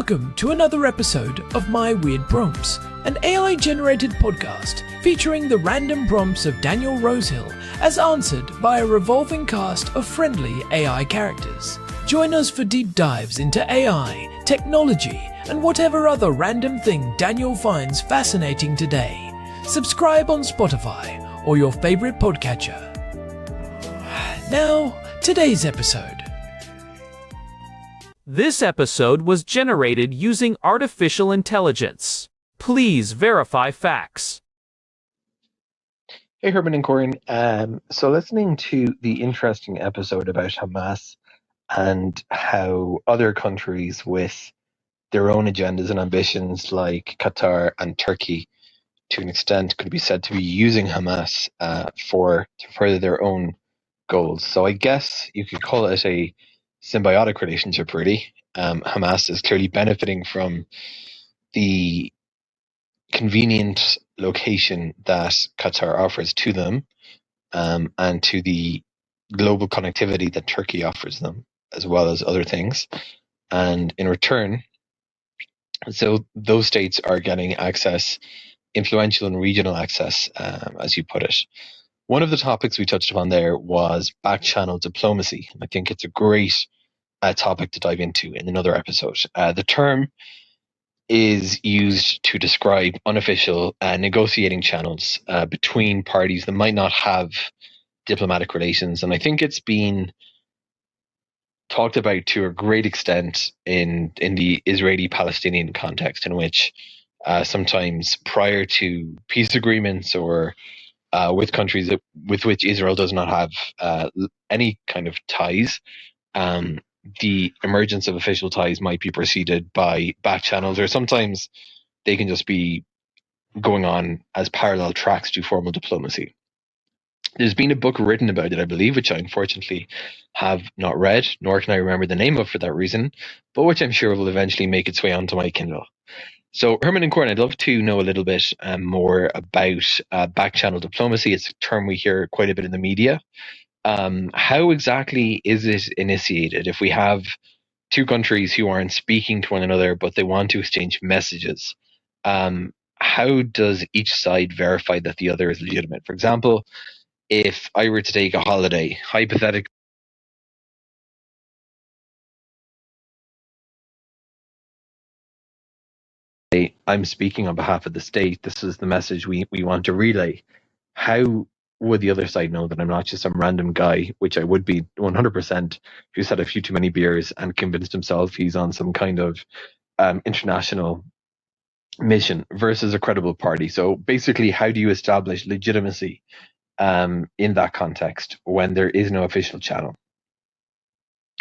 Welcome to another episode of My Weird Prompts, an AI-generated podcast featuring the random prompts of Daniel Rosehill as answered by a revolving cast of friendly AI characters. Join us for deep dives into AI, technology, and whatever other random thing Daniel finds fascinating today. Subscribe on Spotify or your favorite podcatcher. Now, today's episode. This episode was generated using artificial intelligence. Please verify facts. Hey, Herman and Corn. So listening to the interesting episode about Hamas and how other countries with their own agendas and ambitions like Qatar and Turkey to an extent could be said to be using Hamas to further their own goals. So I guess you could call it a symbiotic relationship, really. Hamas is clearly benefiting from the convenient location that Qatar offers to them, and to the global connectivity that Turkey offers them, as well as other things. And in return, so those states are getting access, influential and regional access, as you put it. One of the topics we touched upon there was back-channel diplomacy. I think it's a great topic to dive into in another episode. The term is used to describe unofficial negotiating channels between parties that might not have diplomatic relations. And I think it's been talked about to a great extent in the Israeli-Palestinian context, in which sometimes prior to peace agreements or with countries with which Israel does not have any kind of ties, the emergence of official ties might be preceded by back channels, or sometimes they can just be going on as parallel tracks to formal diplomacy. There's been a book written about it, I believe, which I unfortunately have not read, nor can I remember the name of for that reason, but which I'm sure will eventually make its way onto my Kindle. So, Herman and Corn, I'd love to know a little bit more about back-channel diplomacy. It's a term we hear quite a bit in the media. How exactly is it initiated? If we have two countries who aren't speaking to one another, but they want to exchange messages, how does each side verify that the other is legitimate? For example, if I were to take a holiday, hypothetically, I'm speaking on behalf of the state, this is the message we want to relay. How would the other side know that I'm not just some random guy, which I would be 100%, who's had a few too many beers and convinced himself he's on some kind of international mission, versus a credible party? So basically, how do you establish legitimacy in that context when there is no official channel?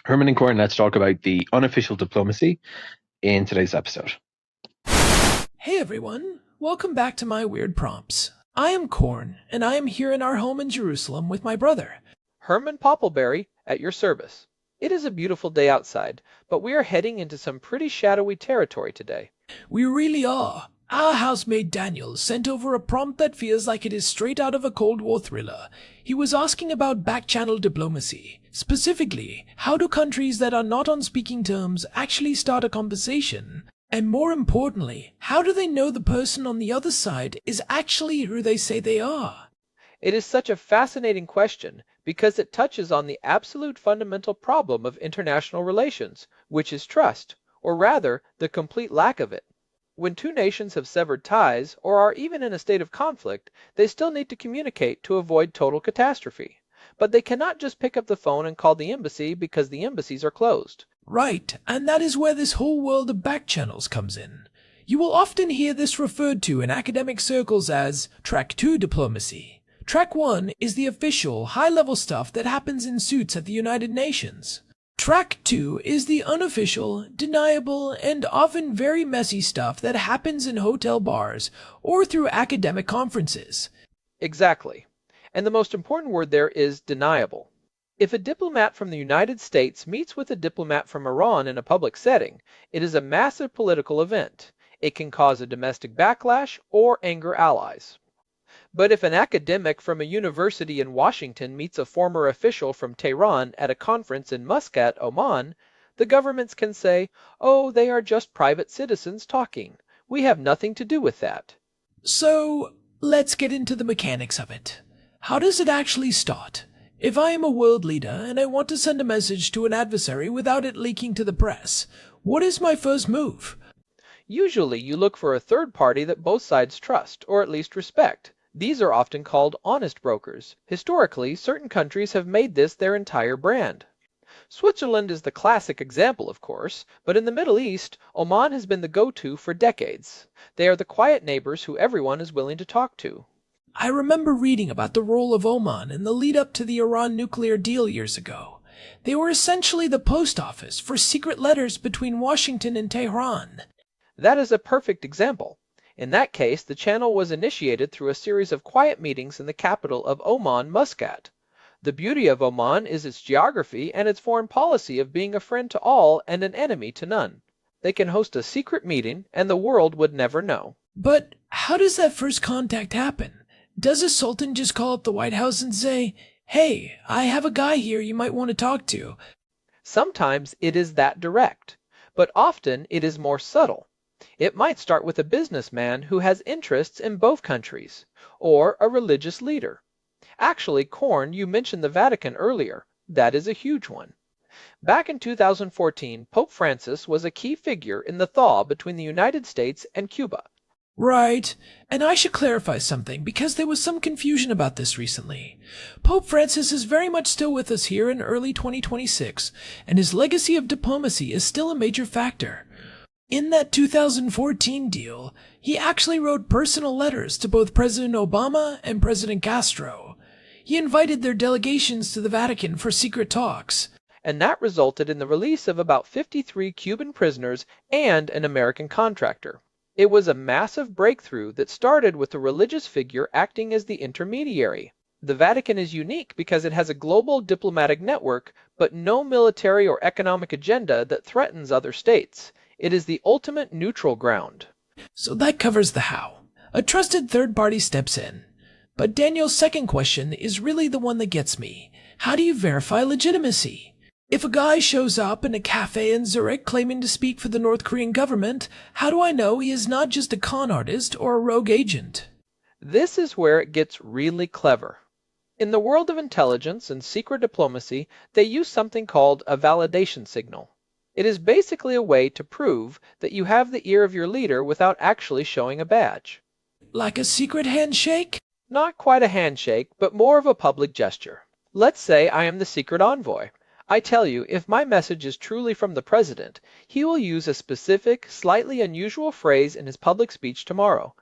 Herman and Corn, let's talk about the unofficial diplomacy in today's episode. Hey everyone, welcome back to My Weird Prompts. I am Corn, and I am here in our home in Jerusalem with my brother, Herman Poppleberry, at your service. It is a beautiful day outside, but we are heading into some pretty shadowy territory today. We really are. Our housemate Daniel sent over a prompt that feels like it is straight out of a Cold War thriller. He was asking about back-channel diplomacy. Specifically, how do countries that are not on speaking terms actually start a conversation? And more importantly, how do they know the person on the other side is actually who they say they are? It is such a fascinating question because it touches on the absolute fundamental problem of international relations, which is trust, or rather, the complete lack of it. When two nations have severed ties, or are even in a state of conflict, they still need to communicate to avoid total catastrophe. But they cannot just pick up the phone and call the embassy because the embassies are closed. Right, and that is where this whole world of back channels comes in. You will often hear this referred to in academic circles as Track 2 diplomacy. Track 1 is the official, high-level stuff that happens in suits at the United Nations. Track 2 is the unofficial, deniable, and often very messy stuff that happens in hotel bars or through academic conferences. Exactly. And the most important word there is deniable. If a diplomat from the United States meets with a diplomat from Iran in a public setting, it is a massive political event. It can cause a domestic backlash or anger allies. But if an academic from a university in Washington meets a former official from Tehran at a conference in Muscat, Oman, The governments can say, "Oh, they are just private citizens talking. We have nothing to do with that." So, let's get into the mechanics of it. How does it actually start? If I am a world leader and I want to send a message to an adversary without it leaking to the press, what is my first move? Usually, you look for a third party that both sides trust, or at least respect. These are often called honest brokers. Historically, certain countries have made this their entire brand. Switzerland is the classic example, of course, but in the Middle East, Oman has been the go-to for decades. They are the quiet neighbors who everyone is willing to talk to. I remember reading about the role of Oman in the lead up to the Iran nuclear deal years ago. They were essentially the post office for secret letters between Washington and Tehran. That is a perfect example. In that case, the channel was initiated through a series of quiet meetings in the capital of Oman, Muscat. The beauty of Oman is its geography and its foreign policy of being a friend to all and an enemy to none. They can host a secret meeting and the world would never know. But how does that first contact happen? Does a sultan just call up the White House and say, "Hey, I have a guy here you might want to talk to"? Sometimes it is that direct, but often it is more subtle. It might start with a businessman who has interests in both countries, or a religious leader. Actually, Corn, you mentioned the Vatican earlier. That is a huge one. Back in 2014, Pope Francis was a key figure in the thaw between the United States and Cuba. Right, and I should clarify something because there was some confusion about this recently. Pope Francis is very much still with us here in early 2026, and his legacy of diplomacy is still a major factor. In that 2014 deal, he actually wrote personal letters to both President Obama and President Castro. He invited their delegations to the Vatican for secret talks. And that resulted in the release of about 53 Cuban prisoners and an American contractor. It was a massive breakthrough that started with a religious figure acting as the intermediary. The Vatican is unique because it has a global diplomatic network, but no military or economic agenda that threatens other states. It is the ultimate neutral ground. So that covers the how. A trusted third party steps in. But Daniel's second question is really the one that gets me. How do you verify legitimacy? If a guy shows up in a cafe in Zurich claiming to speak for the North Korean government, how do I know he is not just a con artist or a rogue agent? This is where it gets really clever. In the world of intelligence and secret diplomacy, they use something called a validation signal. It is basically a way to prove that you have the ear of your leader without actually showing a badge. Like a secret handshake? Not quite a handshake, but more of a public gesture. Let's say I am the secret envoy. I tell you, if my message is truly from the president, he will use a specific, slightly unusual phrase in his public speech tomorrow.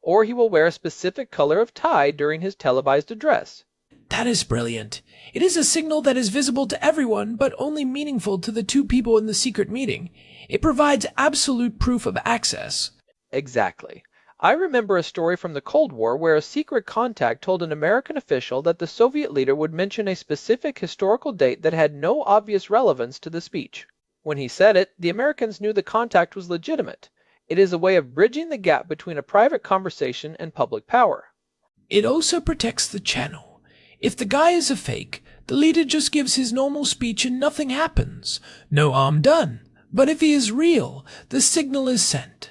Or he will wear a specific color of tie during his televised address. That is brilliant. It is a signal that is visible to everyone, but only meaningful to the two people in the secret meeting. It provides absolute proof of access. Exactly. I remember a story from the Cold War where a secret contact told an American official that the Soviet leader would mention a specific historical date that had no obvious relevance to the speech. When he said it, the Americans knew the contact was legitimate. It is a way of bridging the gap between a private conversation and public power. It also protects the channel. If the guy is a fake, the leader just gives his normal speech and nothing happens. No harm done. But if he is real, the signal is sent.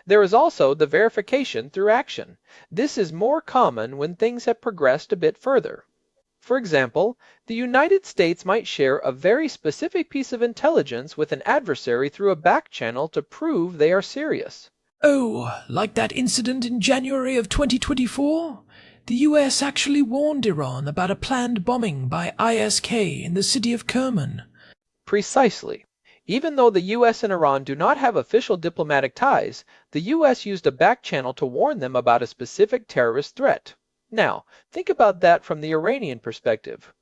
There is also the verification through action. This is more common when things have progressed a bit further. For example, the United States might share a very specific piece of intelligence with an adversary through a back channel to prove they are serious. Oh, like that incident in January of 2024? The US actually warned Iran about a planned bombing by ISK in the city of Kerman. Precisely. Even though the US and Iran do not have official diplomatic ties, the US used a back channel to warn them about a specific terrorist threat. Now, think about that from the Iranian perspective.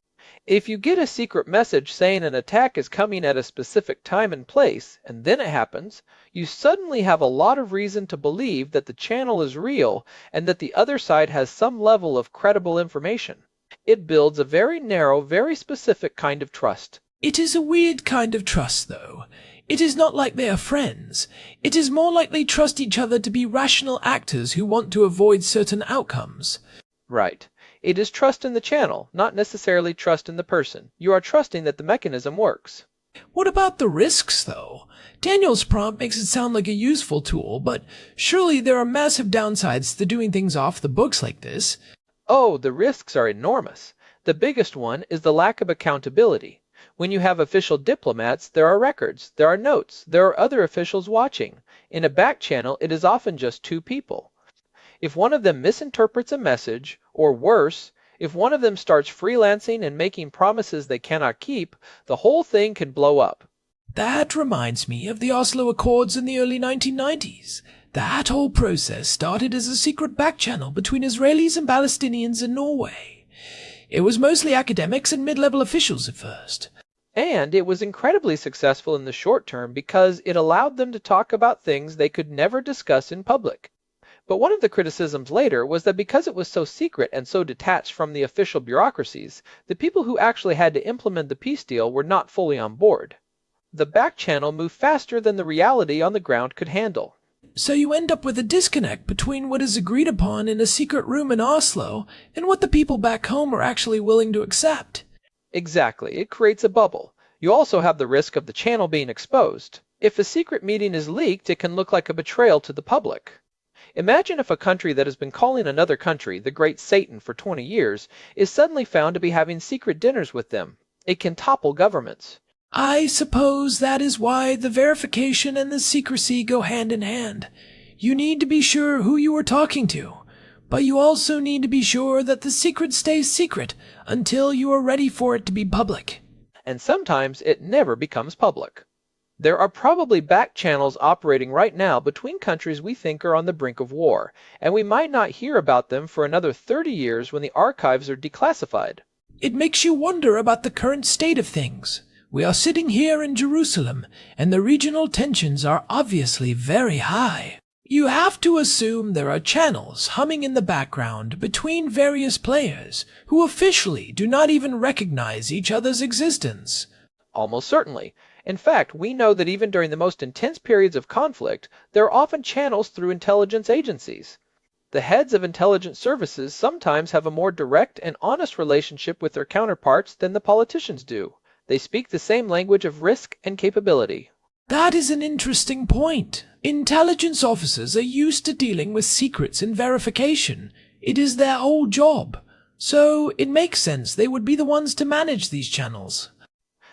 If you get a secret message saying an attack is coming at a specific time and place, and then it happens, you suddenly have a lot of reason to believe that the channel is real and that the other side has some level of credible information. It builds a very narrow, very specific kind of trust. It is a weird kind of trust, though. It is not like they are friends. It is more like they trust each other to be rational actors who want to avoid certain outcomes. Right. It is trust in the channel, not necessarily trust in the person. You are trusting that the mechanism works. What about the risks, though? Daniel's prompt makes it sound like a useful tool, but surely there are massive downsides to doing things off the books like this. Oh, the risks are enormous. The biggest one is the lack of accountability. When you have official diplomats, there are records, there are notes, there are other officials watching. In a back channel, it is often just two people. If one of them misinterprets a message, or worse, if one of them starts freelancing and making promises they cannot keep, the whole thing can blow up. That reminds me of the Oslo Accords in the early 1990s. That whole process started as a secret back channel between Israelis and Palestinians in Norway. It was mostly academics and mid-level officials at first. And it was incredibly successful in the short term because it allowed them to talk about things they could never discuss in public. But one of the criticisms later was that because it was so secret and so detached from the official bureaucracies, the people who actually had to implement the peace deal were not fully on board. The back channel moved faster than the reality on the ground could handle. So you end up with a disconnect between what is agreed upon in a secret room in Oslo and what the people back home are actually willing to accept. Exactly, it creates a bubble. You also have the risk of the channel being exposed. If a secret meeting is leaked, it can look like a betrayal to the public. Imagine if a country that has been calling another country the Great Satan for 20 years is suddenly found to be having secret dinners with them. It can topple governments. I suppose that is why the verification and the secrecy go hand in hand. You need to be sure who you are talking to, but you also need to be sure that the secret stays secret until you are ready for it to be public. And sometimes it never becomes public. There are probably back channels operating right now between countries we think are on the brink of war, and we might not hear about them for another 30 years when the archives are declassified. It makes you wonder about the current state of things. We are sitting here in Jerusalem, and the regional tensions are obviously very high. You have to assume there are channels humming in the background between various players who officially do not even recognize each other's existence. Almost certainly. In fact, we know that even during the most intense periods of conflict, there are often channels through intelligence agencies. The heads of intelligence services sometimes have a more direct and honest relationship with their counterparts than the politicians do. They speak the same language of risk and capability. That is an interesting point. Intelligence officers are used to dealing with secrets and verification. It is their whole job. So it makes sense they would be the ones to manage these channels.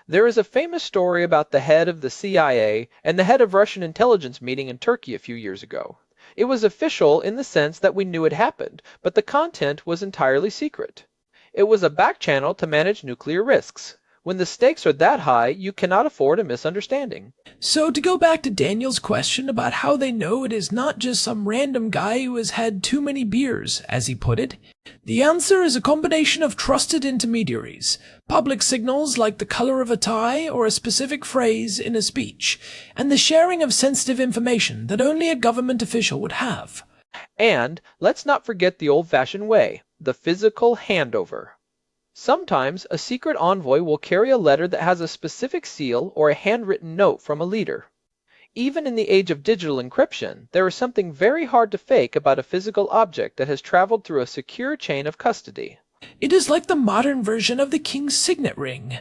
There is a famous story about the head of the CIA and the head of Russian intelligence meeting in Turkey a few years ago. It was official in the sense that we knew it happened, but the content was entirely secret. It was a back channel to manage nuclear risks. When the stakes are that high, you cannot afford a misunderstanding. So to go back to Daniel's question about how they know it is not just some random guy who has had too many beers, as he put it, the answer is a combination of trusted intermediaries, public signals like the color of a tie or a specific phrase in a speech, and the sharing of sensitive information that only a government official would have. And let's not forget the old-fashioned way, the physical handover. Sometimes a secret envoy will carry a letter that has a specific seal or a handwritten note from a leader. Even in the age of digital encryption, there is something very hard to fake about a physical object that has traveled through a secure chain of custody. It is like the modern version of the king's signet ring.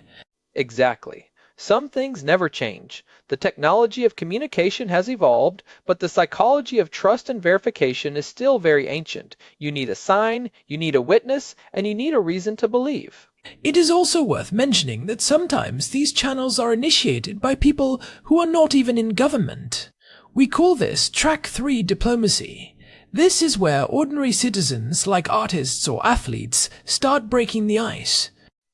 Exactly. Some things never change. The technology of communication has evolved, but the psychology of trust and verification is still very ancient. You need a sign, you need a witness, and you need a reason to believe. It is also worth mentioning that sometimes these channels are initiated by people who are not even in government. We call this Track 3 diplomacy. This is where ordinary citizens, like artists or athletes, start breaking the ice.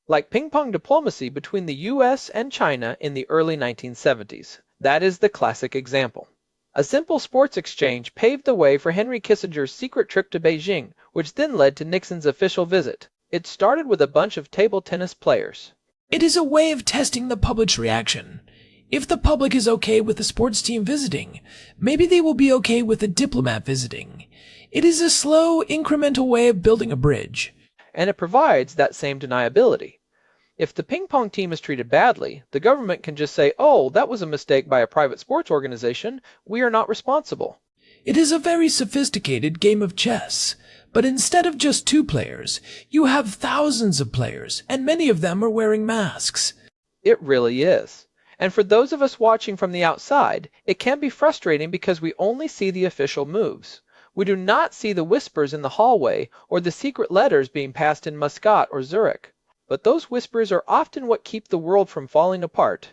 Like ping-pong diplomacy between the US and China in the early 1970s. That is the classic example. A simple sports exchange paved the way for Henry Kissinger's secret trip to Beijing, which then led to Nixon's official visit. It started with a bunch of table tennis players. It is a way of testing the public's reaction. If the public is okay with the sports team visiting, maybe they will be okay with the diplomat visiting. It is a slow, incremental way of building a bridge. And it provides that same deniability. If the ping pong team is treated badly, the government can just say, oh, that was a mistake by a private sports organization, we are not responsible. It is a very sophisticated game of chess, but instead of just 2 players, you have thousands of players, and many of them are wearing masks. It really is. And for those of us watching from the outside, it can be frustrating because we only see the official moves. We do not see the whispers in the hallway or the secret letters being passed in Muscat or Zurich. But those whispers are often what keep the world from falling apart.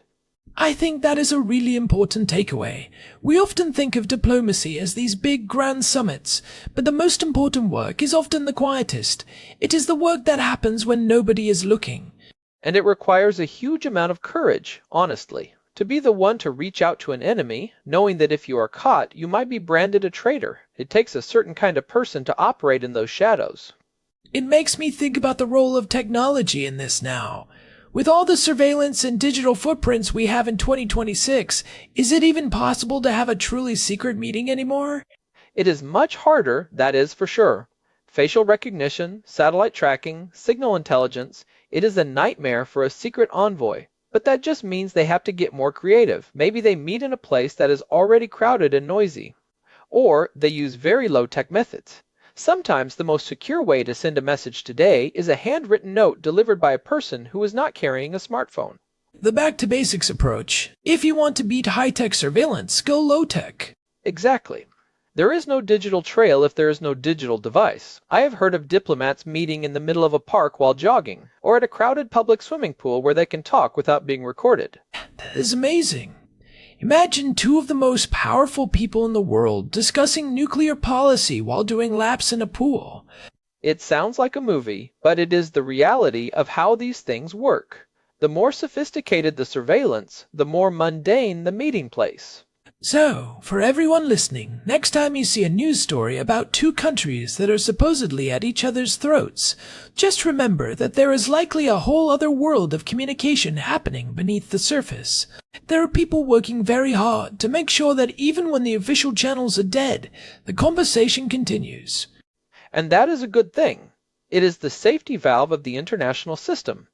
I think that is a really important takeaway. We often think of diplomacy as these big grand summits, but the most important work is often the quietest. It is the work that happens when nobody is looking. And it requires a huge amount of courage, honestly, to be the one to reach out to an enemy, knowing that if you are caught, you might be branded a traitor. It takes a certain kind of person to operate in those shadows. It makes me think about the role of technology in this now. With all the surveillance and digital footprints we have in 2026, is it even possible to have a truly secret meeting anymore? It is much harder, that is for sure. Facial recognition, satellite tracking, signal intelligence, it is a nightmare for a secret envoy. But that just means they have to get more creative. Maybe they meet in a place that is already crowded and noisy. Or they use very low-tech methods. Sometimes the most secure way to send a message today is a handwritten note delivered by a person who is not carrying a smartphone. The back-to-basics approach. If you want to beat high-tech surveillance, go low-tech. Exactly. There is no digital trail if there is no digital device. I have heard of diplomats meeting in the middle of a park while jogging, or at a crowded public swimming pool where they can talk without being recorded. That is amazing. Imagine two of the most powerful people in the world discussing nuclear policy while doing laps in a pool. It sounds like a movie, but it is the reality of how these things work. The more sophisticated the surveillance, the more mundane the meeting place. So, for everyone listening, next time you see a news story about two countries that are supposedly at each other's throats, just remember that there is likely a whole other world of communication happening beneath the surface. There are people working very hard to make sure that even when the official channels are dead, the conversation continues. And that is a good thing. It is the safety valve of the international system.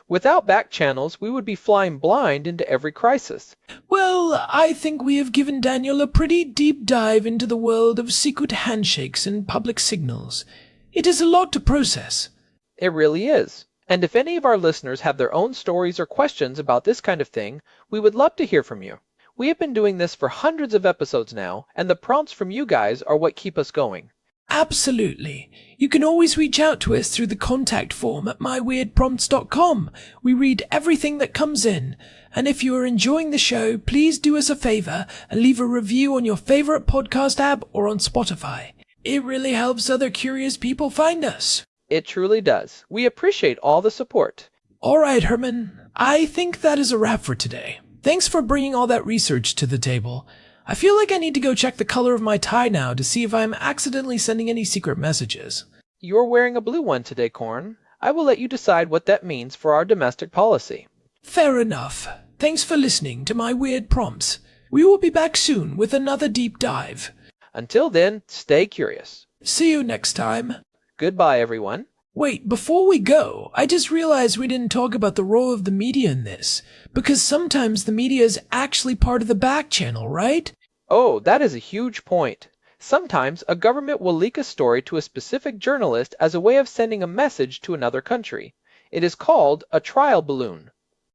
Without back channels, we would be flying blind into every crisis. Well, I think we have given Daniel a pretty deep dive into the world of secret handshakes and public signals. It is a lot to process. It really is. And if any of our listeners have their own stories or questions about this kind of thing, we would love to hear from you. We have been doing this for hundreds of episodes now, and the prompts from you guys are what keep us going. Absolutely. You can always reach out to us through the contact form at myweirdprompts.com. We read everything that comes in. And if you are enjoying the show, please do us a favor and leave a review on your favorite podcast app or on Spotify. It really helps other curious people find us. It truly does. We appreciate all the support. All right, Herman. I think that is a wrap for today. Thanks for bringing all that research to the table. I feel like I need to go check the color of my tie now to see if I'm accidentally sending any secret messages. You're wearing a blue one today, Corn. I will let you decide what that means for our domestic policy. Fair enough. Thanks for listening to my weird prompts. We will be back soon with another deep dive. Until then, stay curious. See you next time. Goodbye, everyone. Wait, before we go, I just realized we didn't talk about the role of the media in this, because sometimes the media is actually part of the back channel, right? Oh, that is a huge point. Sometimes a government will leak a story to a specific journalist as a way of sending a message to another country. It is called a trial balloon.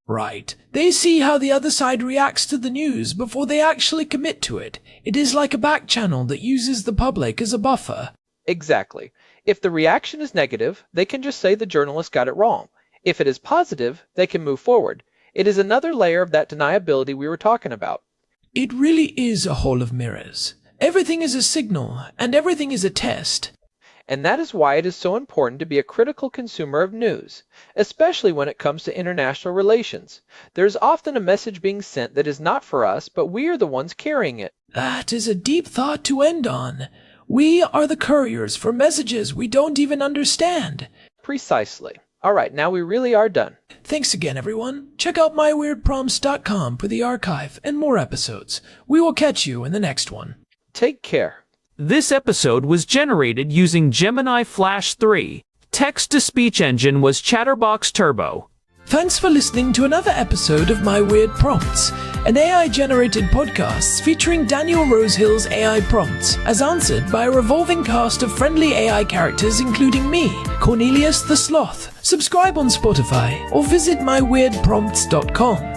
Right. They see how the other side reacts to the news before they actually commit to it. It is like a back channel that uses the public as a buffer. Exactly. If the reaction is negative, they can just say the journalist got it wrong. If it is positive, they can move forward. It is another layer of that deniability we were talking about. It really is a hall of mirrors. Everything is a signal, and everything is a test. And that is why it is so important to be a critical consumer of news, especially when it comes to international relations. There is often a message being sent that is not for us, but we are the ones carrying it. That is a deep thought to end on. We are the couriers for messages we don't even understand. Precisely. All right, now we really are done. Thanks again, everyone. Check out myweirdprompts.com for the archive and more episodes. We will catch you in the next one. Take care. This episode was generated using Gemini Flash 3. Text-to-speech engine was Chatterbox Turbo. Thanks for listening to another episode of My Weird Prompts, an AI-generated podcast featuring Daniel Rosehill's AI prompts, as answered by a revolving cast of friendly AI characters including me, Cornelius the Sloth. Subscribe on Spotify or visit myweirdprompts.com.